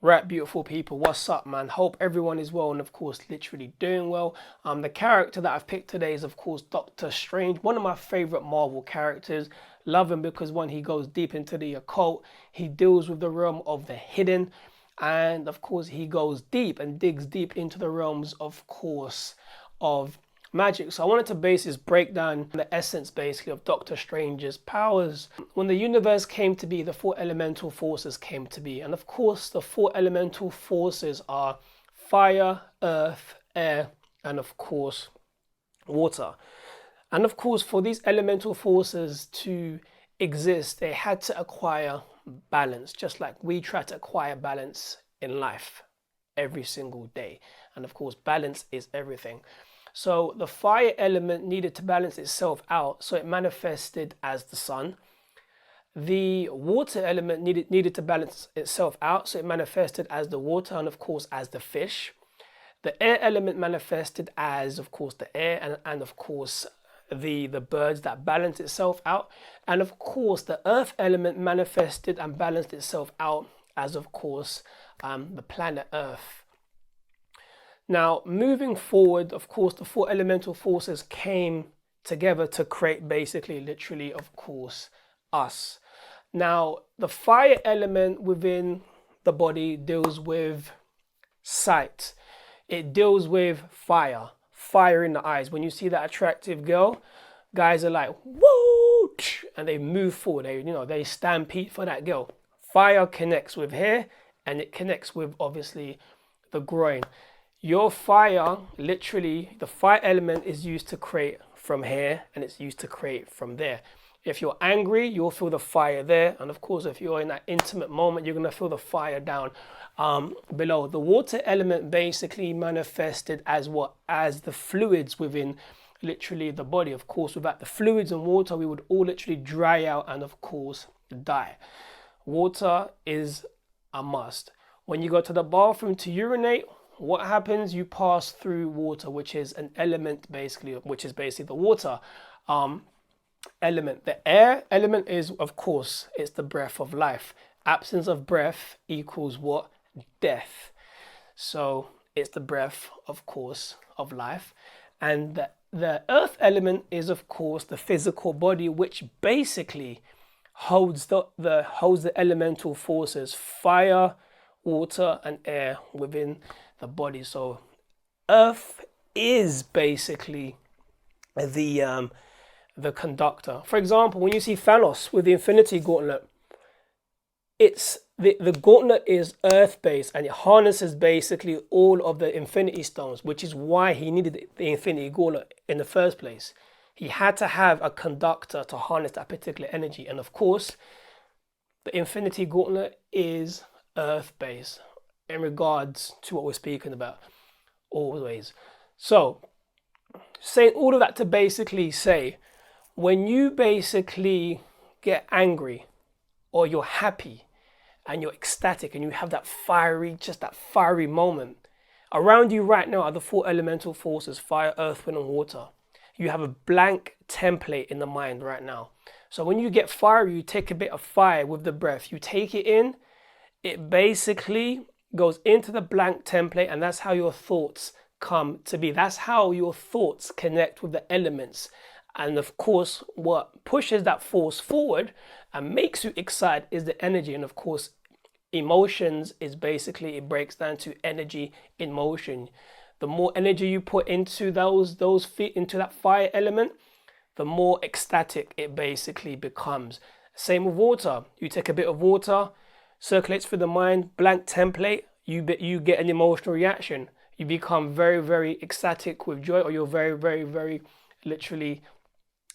Right, beautiful people, what's up, man? Hope everyone is well and of course literally doing well. The character that I've picked today is of course Doctor Strange, one of my favorite Marvel characters. Love him because one, he goes deep into the occult, he deals with the realm of the hidden, and of course he goes deep and digs deep into the realms, of course, of magic. So I wanted to basically break down the essence basically of Doctor Strange's powers. When the universe came to be, the four elemental forces came to be, and of course the four elemental forces are fire, earth, air, and of course water. And of course for these elemental forces to exist, they had to acquire balance, just like we try to acquire balance in life every single day. And of course balance is everything. So the fire element needed to balance itself out, so it manifested as the sun. The water element needed to balance itself out, so it manifested as the water and of course as the fish. The air element manifested as of course the air and of course the birds that balance itself out. And of course the earth element manifested and balanced itself out as of course the planet Earth. Now, moving forward, of course, the four elemental forces came together to create basically, literally, of course, us. Now, the fire element within the body deals with sight. It deals with fire in the eyes. When you see that attractive girl, guys are like, whoa, and they move forward. They stampede for that girl. Fire connects with here, and it connects with, obviously, the groin. Your fire, literally, the fire element is used to create from here and it's used to create from there. If you're angry, you'll feel the fire there. And of course, if you're in that intimate moment, you're going to feel the fire down below. The water element basically manifested as what? As the fluids within literally the body. Of course, without the fluids and water, we would all literally dry out and of course die. Water is a must. When you go to the bathroom to urinate, what happens? You pass through water, which is an element basically, which is basically the water element. The air element is, of course, it's the breath of life. Absence of breath equals what? Death. So it's the breath, of course, of life. And the earth element is, of course, the physical body, which basically holds the elemental forces, fire, water, and air within the body. So earth is basically the conductor. For example, when you see Thanos with the Infinity Gauntlet, it's the gauntlet is earth based and it harnesses basically all of the Infinity Stones, which is why he needed the Infinity Gauntlet in the first place. He had to have a conductor to harness that particular energy, and of course the Infinity Gauntlet is earth based in regards to what we're speaking about always. So saying all of that to basically say, when you basically get angry or you're happy and you're ecstatic and you have that fiery moment, around you right now are the four elemental forces, fire, earth, wind, and water. You have a blank template in the mind right now. So when you get fiery, you take a bit of fire with the breath, you take it in, it basically goes into the blank template, and that's how your thoughts come to be. That's how your thoughts connect with the elements. And of course, what pushes that force forward and makes you excited is the energy. And of course, emotions is basically, it breaks down to energy in motion. The more energy you put into those feet, into that fire element, the more ecstatic it basically becomes. Same with water. You take a bit of water, circulates through the mind, blank template, you get an emotional reaction. You become very, very ecstatic with joy, or you're very, very, very literally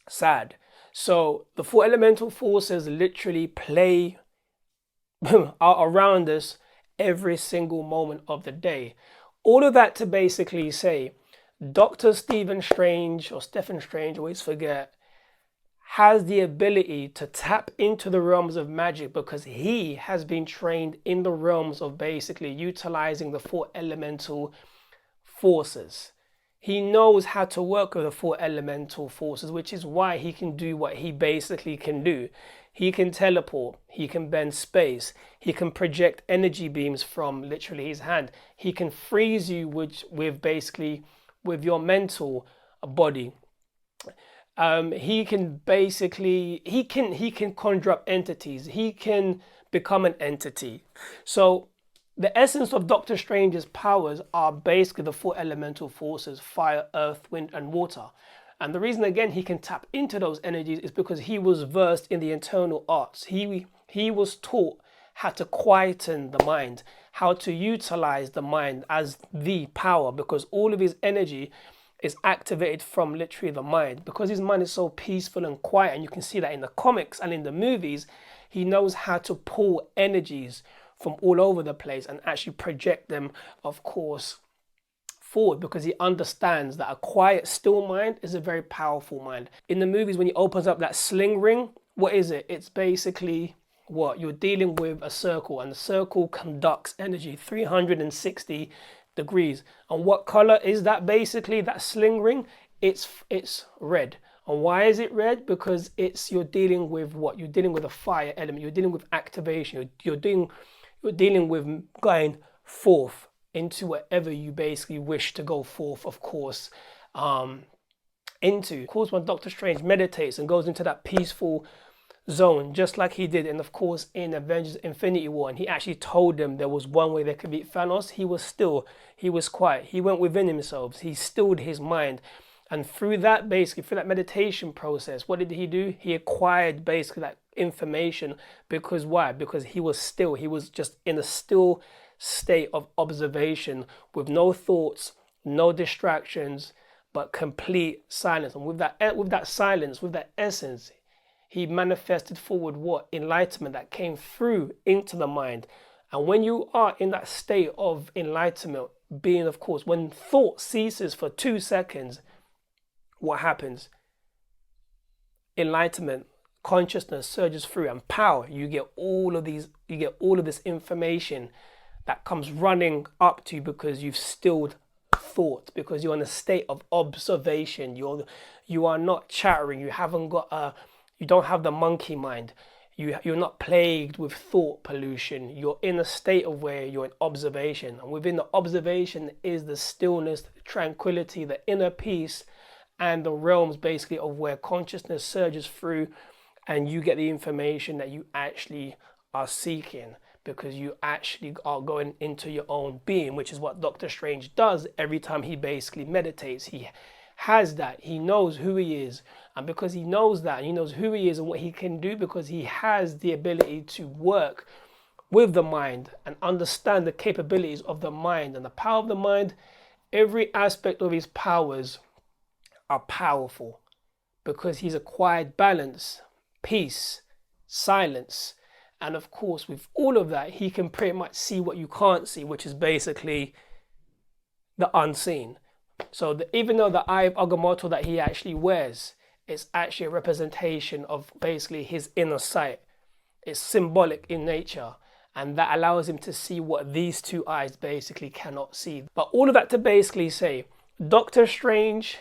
sad. So the four elemental forces literally play around us every single moment of the day. All of that to basically say, Dr. Stephen Strange, always forget, has the ability to tap into the realms of magic because he has been trained in the realms of basically utilizing the four elemental forces. He knows how to work with the four elemental forces, which is why he can do what he basically can do. He can teleport, he can bend space, he can project energy beams from literally his hand. He can freeze you with basically with your mental body. He can basically, he can conjure up entities. He can become an entity. So the essence of Doctor Strange's powers are basically the four elemental forces: fire, earth, wind, and water. And the reason, again, he can tap into those energies is because he was versed in the internal arts. He was taught how to quieten the mind, how to utilize the mind as the power, because all of his energy is activated from literally the mind. Because his mind is so peaceful and quiet, and you can see that in the comics and in the movies, he knows how to pull energies from all over the place and actually project them, of course, forward, because he understands that a quiet, still mind is a very powerful mind. In the movies, when he opens up that sling ring, what is it? It's basically what you're dealing with: a circle, and the circle conducts energy 360 degrees. And what color is that? Basically, that sling ring, it's red. And why is it red? Because you're dealing with what? You're dealing with a fire element. You're dealing with activation. You're dealing with going forth into whatever you basically wish to go forth, of course, into. Of course, when Doctor Strange meditates and goes into that peaceful zone, just like he did, and of course in Avengers Infinity War, and he actually told them there was one way they could beat Thanos, he was quiet. He went within himself. He stilled his mind. And through that meditation process, what did he do? He acquired basically that information. Because why? Because he was still. He was just in a still state of observation with no thoughts, no distractions, but complete silence. And with that silence, with that essence, he manifested forward what? Enlightenment that came through into the mind. And when you are in that state of enlightenment, being, of course, when thought ceases for 2 seconds, what happens? Enlightenment, consciousness surges through, and power. You get all of this information that comes running up to you because you've stilled thought, because you're in a state of observation. You are not chattering. You don't have the monkey mind. You're not plagued with thought pollution. You're in a state of where you're in observation, and within the observation is the stillness, the tranquility, the inner peace, and the realms basically of where consciousness surges through, and you get the information that you actually are seeking, because you actually are going into your own being, which is what Doctor Strange does every time he basically meditates. He has that. He knows who he is, and because he knows that, he knows who he is and what he can do, because he has the ability to work with the mind and understand the capabilities of the mind and the power of the mind. Every aspect of his powers are powerful because he's acquired balance, peace, silence, and of course with all of that he can pretty much see what you can't see, which is basically the unseen. So even though the eye of Agamotto that he actually wears, it's actually a representation of basically his inner sight. It's symbolic in nature, and that allows him to see what these two eyes basically cannot see. But all of that to basically say, Doctor Strange